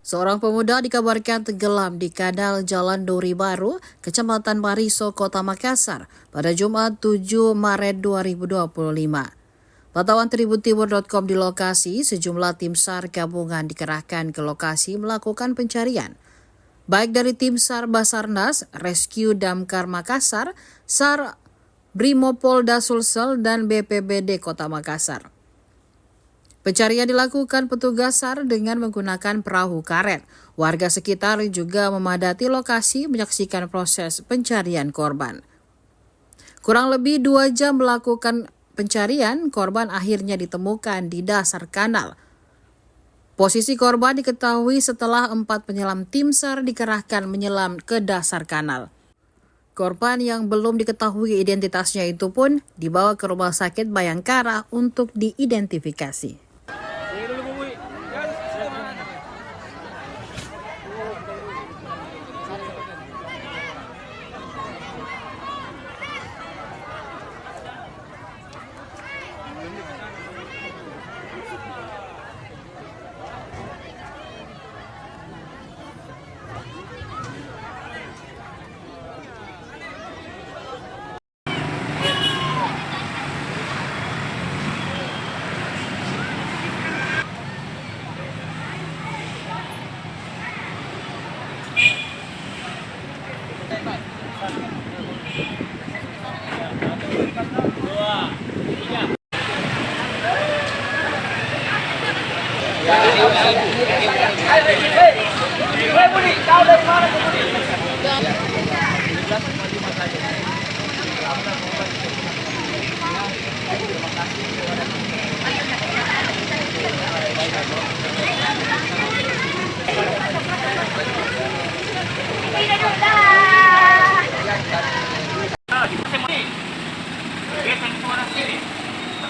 Seorang pemuda dikabarkan tenggelam di kanal Jalan Duri Baru, Kecamatan Mariso, Kota Makassar pada Jumat 7 Maret 2025. Pantauan tribuntimur.com di lokasi, sejumlah tim SAR gabungan dikerahkan ke lokasi melakukan pencarian. Baik dari tim SAR Basarnas, Rescue Damkar Makassar, SAR Brimopolda Sulsel, dan BPBD Kota Makassar. Pencarian dilakukan petugas SAR dengan menggunakan perahu karet. Warga sekitar juga memadati lokasi menyaksikan proses pencarian korban. Kurang lebih 2 jam melakukan pencarian, korban akhirnya ditemukan di dasar kanal. Posisi korban diketahui setelah 4 penyelam tim SAR dikerahkan menyelam ke dasar kanal. Korban yang belum diketahui identitasnya itu pun dibawa ke Rumah Sakit Bayangkara untuk diidentifikasi.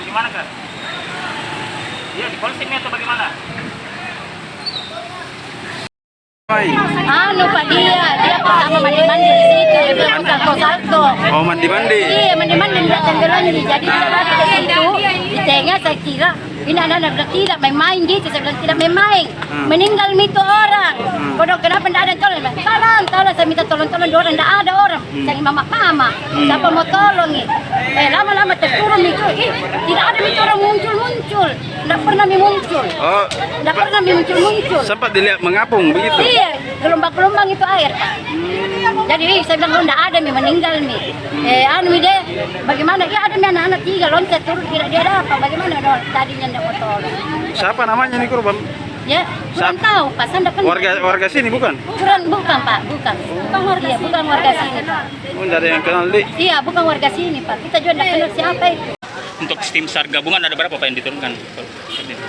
Gimana kan? Iya di polsek atau bagaimana? Pak dia pertama mandi-mandi di situ, dia bilang salto. Oh, mandi-mandi? Iya, mandi-mandi tidak tenggelam. Jadi dia lari ke situ, di tengah saya kira, ini anak-anak bilang tidak main-main gitu, saya bilang tidak main-main. Meninggal itu orang. Kodok kenapa tidak ada tolong? Tolong, saya minta tolong orang, tidak ada orang. Saya mama, siapa mau tolong nih? Lama-lama terturun itu, tidak ada itu orang muncul. Tidak pernah muncul. Oh, tidak pernah muncul. sempat dilihat mengapung begitu? Iya, gelombang-gelombang itu air, Pak. Jadi saya bilang, tidak ada meninggal nih. Dia bagaimana? Ya ada anak-anak 3 loncat turun, tidak dia ada apa? Bagaimana dong? Tadinya tidak mau tolong. Siapa namanya nih korban? Ya, kurang tahu, Pak. Saya kan warga sini bukan? Bukan, Pak. Bukan warga sini, Pak. Oh, dari yang kenal di? Iya, bukan warga sini, Pak. Kita juga tidak kenal siapa itu. Untuk tim SAR gabungan ada berapa Pak yang diturunkan?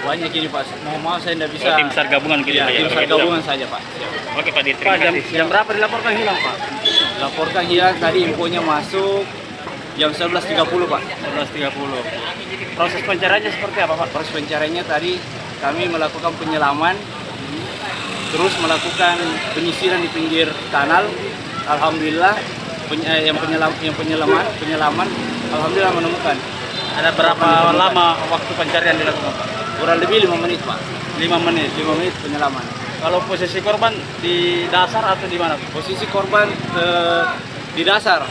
Banyak ini Pak, mohon saya tidak bisa. Tim SAR gabungan gitu ya, tim SAR gabungan saja Pak. Oke Pak, terima kasih. Jam berapa dilaporkan hilang Pak? Laporkan hilang tadi infonya masuk jam 11.30 Pak. 11.30. Proses pencariannya seperti apa Pak? Proses pencariannya tadi kami melakukan penyelaman, terus melakukan penyisiran di pinggir kanal. Alhamdulillah penyelaman alhamdulillah menemukan. Ada berapa lama waktu pencarian dilakukan Pak? Kurang lebih 5 menit Pak. 5 menit penyelaman. Kalau posisi korban di dasar atau di mana? Posisi korban di dasar.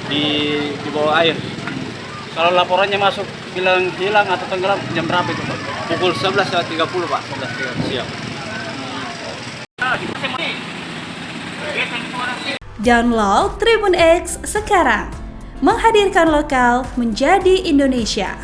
Di bawah air. Kalau laporannya masuk bilang hilang atau tenggelam jam berapa itu Pak? Pukul 11.30 Pak. 11.30 siap. Download Tribun X sekarang. Menghadirkan lokal menjadi Indonesia.